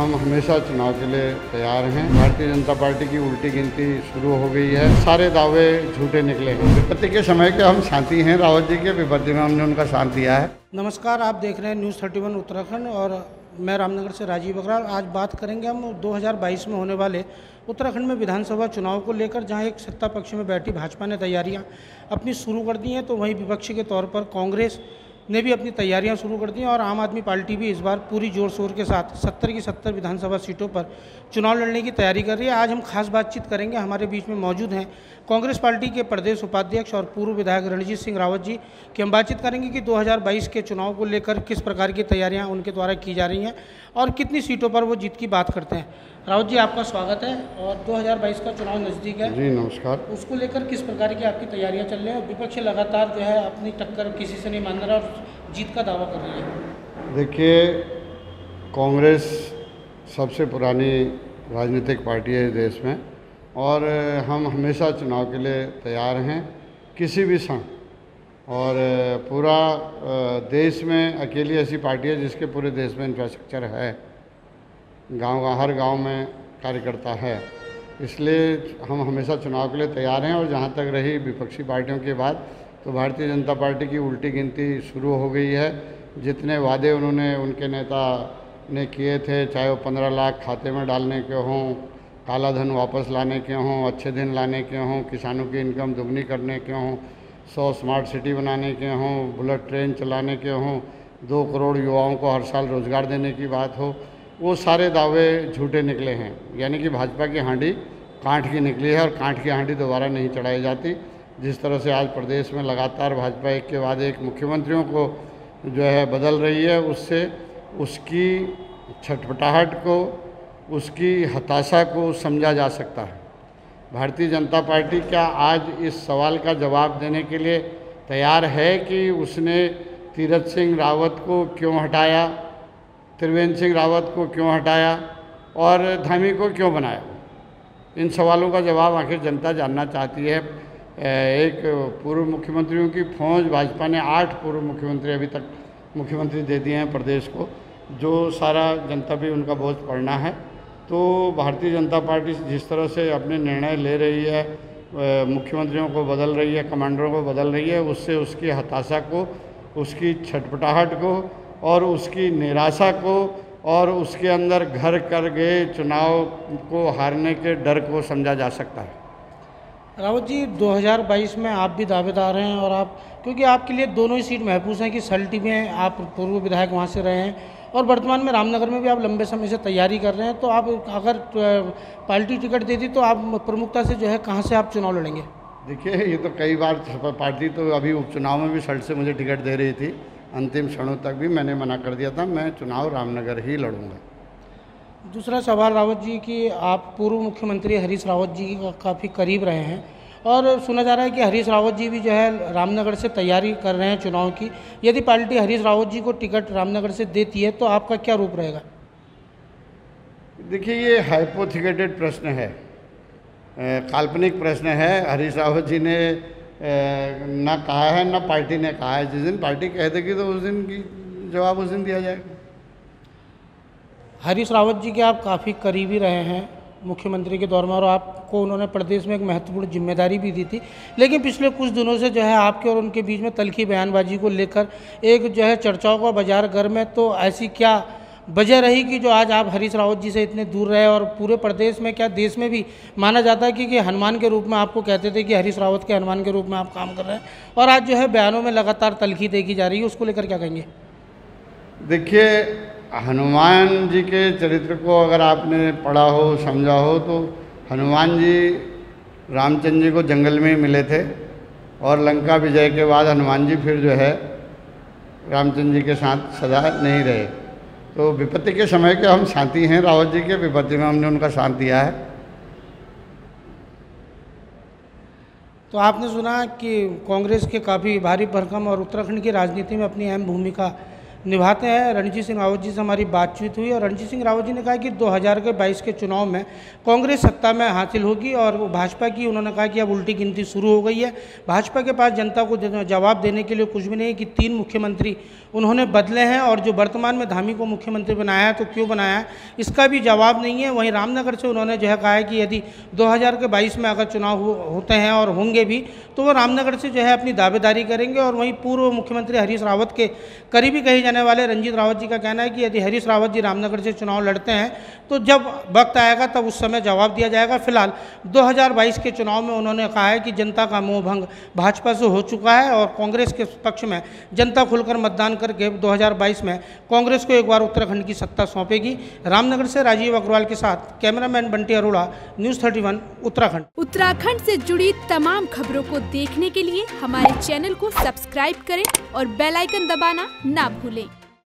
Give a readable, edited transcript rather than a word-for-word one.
हम हमेशा चुनाव के लिए तैयार हैं। भारतीय जनता पार्टी की उल्टी गिनती शुरू हो गई है। सारे दावे झूठे निकले हैं। विपत्ति के समय के हम साथी हैं रावत जी के, विपत्ति में हमने उनका साथ दिया है। नमस्कार, आप देख रहे हैं न्यूज़ 31 उत्तराखंड और मैं रामनगर से राजीव अग्रवाल। आज बात करेंगे हम 2022 में होने वाले उत्तराखंड में विधानसभा चुनाव को लेकर, जहां एक सत्ता पक्ष में बैठी भाजपा ने तैयारियां अपनी शुरू कर दी हैं, तो वहीं विपक्षी के तौर पर कांग्रेस ने भी अपनी तैयारियां शुरू कर दी हैं और आम आदमी पार्टी भी इस बार पूरी जोर शोर के साथ 70 की 70 विधानसभा सीटों पर चुनाव लड़ने की तैयारी कर रही है। आज हम खास बातचीत करेंगे। हमारे बीच में मौजूद हैं कांग्रेस पार्टी के प्रदेश उपाध्यक्ष और पूर्व विधायक रणजीत सिंह रावत जी, कि हम बातचीत करेंगे कि 2022 के चुनाव को लेकर किस प्रकार की तैयारियां उनके द्वारा की जा रही हैं और कितनी सीटों पर वो जीत की बात करते हैं। रावत जी, आपका स्वागत है। और 2022 का चुनाव नज़दीक है जी, नमस्कार। उसको लेकर किस प्रकार की आपकी तैयारियां चल रही हैं? विपक्ष लगातार जो है अपनी टक्कर किसी से नहीं मान रहा और जीत का दावा कर रही है। देखिए, कांग्रेस सबसे पुरानी राजनीतिक पार्टी है इस देश में और हम हमेशा चुनाव के लिए तैयार हैं किसी भी क्षण। और पूरा देश में अकेली ऐसी पार्टी है जिसके पूरे देश में इंफ्रास्ट्रक्चर है, हर गांव में कार्यकर्ता है, इसलिए हम हमेशा चुनाव के लिए तैयार हैं। और जहां तक रही विपक्षी पार्टियों की बात, तो भारतीय जनता पार्टी की उल्टी गिनती शुरू हो गई है। जितने वादे उन्होंने उनके नेता ने किए थे, चाहे वो 15 लाख खाते में डालने के हों, काला धन वापस लाने के हों, अच्छे दिन लाने के हों, किसानों की इनकम दुगनी करने के हों, 100 स्मार्ट सिटी बनाने के हों, बुलेट ट्रेन चलाने के हों, 2 करोड़ युवाओं को हर साल रोज़गार देने की बात हो, वो सारे दावे झूठे निकले हैं। यानी कि भाजपा की हांडी कांठ की निकली है और कांठ की हांडी दोबारा नहीं चढ़ाई जाती। जिस तरह से आज प्रदेश में लगातार भाजपा एक के बाद एक मुख्यमंत्रियों को जो है बदल रही है, उससे उसकी छटपटाहट को, उसकी हताशा को समझा जा सकता है। भारतीय जनता पार्टी क्या आज इस सवाल का जवाब देने के लिए तैयार है कि उसने तीरथ सिंह रावत को क्यों हटाया, त्रिवेंद्र सिंह रावत को क्यों हटाया और धामी को क्यों बनाया? इन सवालों का जवाब आखिर जनता जानना चाहती है। एक पूर्व मुख्यमंत्रियों की फौज भाजपा ने 8 पूर्व मुख्यमंत्री अभी तक मुख्यमंत्री दे दिए हैं प्रदेश को, जो सारा जनता भी उनका बोझ पड़ना है। तो भारतीय जनता पार्टी जिस तरह से अपने निर्णय ले रही है, मुख्यमंत्रियों को बदल रही है, कमांडरों को बदल रही है, उससे उसकी हताशा को, उसकी छटपटाहट को और उसकी निराशा को और उसके अंदर घर कर गए चुनाव को हारने के डर को समझा जा सकता है। रावत जी, 2022 में आप भी दावेदार हैं और आप, क्योंकि आपके लिए दोनों ही सीट महफूज हैं कि सल्टी में आप पूर्व विधायक वहाँ से रहे हैं और वर्तमान में रामनगर में भी आप लंबे समय से तैयारी कर रहे हैं, तो आप अगर पार्टी टिकट दे दी तो आप प्रमुखता से जो है कहाँ से आप चुनाव लड़ेंगे? देखिए, ये तो कई बार पार्टी तो अभी उपचुनाव में भी सल्ट से मुझे टिकट दे रही थी, अंतिम क्षणों तक भी मैंने मना कर दिया था, मैं चुनाव रामनगर ही लड़ूंगा। दूसरा सवाल रावत जी, कि आप पूर्व मुख्यमंत्री हरीश रावत जी का काफ़ी करीब रहे हैं और सुना जा रहा है कि हरीश रावत जी भी जो है रामनगर से तैयारी कर रहे हैं चुनाव की। यदि पार्टी हरीश रावत जी को टिकट रामनगर से देती है तो आपका क्या रूप रहेगा? देखिए, ये हाइपोथेटिकल प्रश्न है, काल्पनिक प्रश्न है। हरीश रावत जी ने ना कहा है, ना पार्टी ने कहा है। जिस दिन पार्टी कह देगी तो उस दिन की जवाब उस दिन दिया जाएगा। हरीश रावत जी के आप काफ़ी करीबी रहे हैं मुख्यमंत्री के दौर में और आपको उन्होंने प्रदेश में एक महत्वपूर्ण जिम्मेदारी भी दी थी, लेकिन पिछले कुछ दिनों से जो है आपके और उनके बीच में तल्खी बयानबाजी को लेकर एक जो है चर्चाओं का बाजार गर्म है। तो ऐसी क्या वजह रही कि जो आज आप हरीश रावत जी से इतने दूर रहे? और पूरे प्रदेश में, क्या देश में भी माना जाता है कि हनुमान के रूप में आपको कहते थे कि हरीश रावत के हनुमान के रूप में आप काम कर रहे हैं और आज जो है बयानों में लगातार तल्खी देखी जा रही है, उसको लेकर क्या कहेंगे? देखिए, हनुमान जी के चरित्र को अगर आपने पढ़ा हो, समझा हो, तो हनुमान जी रामचंद्र जी को जंगल में ही मिले थे और लंका विजय के बाद हनुमान जी फिर जो है रामचंद्र जी के साथ सदा नहीं रहे। तो विपत्ति के समय के हम साथी हैं रावत जी के, विपत्ति में हमने उनका साथ दिया है। तो आपने सुना कि कांग्रेस के काफ़ी भारी भरकम और उत्तराखंड की राजनीति में अपनी अहम भूमिका निभाते हैं। रणजीत सिंह रावत जी से हमारी बातचीत हुई और रणजीत सिंह रावत जी ने कहा कि 2022 के चुनाव में कांग्रेस सत्ता में हासिल होगी और भाजपा की उन्होंने कहा कि अब उल्टी गिनती शुरू हो गई है। भाजपा के पास जनता को जवाब देने के लिए कुछ भी नहीं कि 3 मुख्यमंत्री उन्होंने बदले हैं और जो वर्तमान में धामी को मुख्यमंत्री बनाया है तो क्यों बनाया है इसका भी जवाब नहीं है। वहीं रामनगर से उन्होंने जो है कहा है कि यदि 2022 में अगर चुनाव होते हैं और होंगे भी तो वो रामनगर से जो है अपनी दावेदारी करेंगे। और वहीं पूर्व मुख्यमंत्री हरीश रावत के करीबी कहे जाने वाले रंजीत रावत जी का कहना है कि यदि हरीश रावत जी रामनगर से चुनाव लड़ते हैं तो जब वक्त आएगा तब उस समय जवाब दिया जाएगा। फिलहाल 2022 के चुनाव में उन्होंने कहा है कि जनता का मोहभंग भाजपा से हो चुका है और कांग्रेस के पक्ष में जनता खुलकर मतदान करके 2022 में कांग्रेस को एक बार उत्तराखंड की सत्ता सौंपेगी। रामनगर से राजीव अग्रवाल के साथ कैमरामैन बंटी अरोड़ा, न्यूज़ 31 उत्तराखंड। उत्तराखंड से जुड़ी तमाम खबरों को देखने के लिए हमारे चैनल को सब्सक्राइब करें और बेल आइकन दबाना ना भूलें।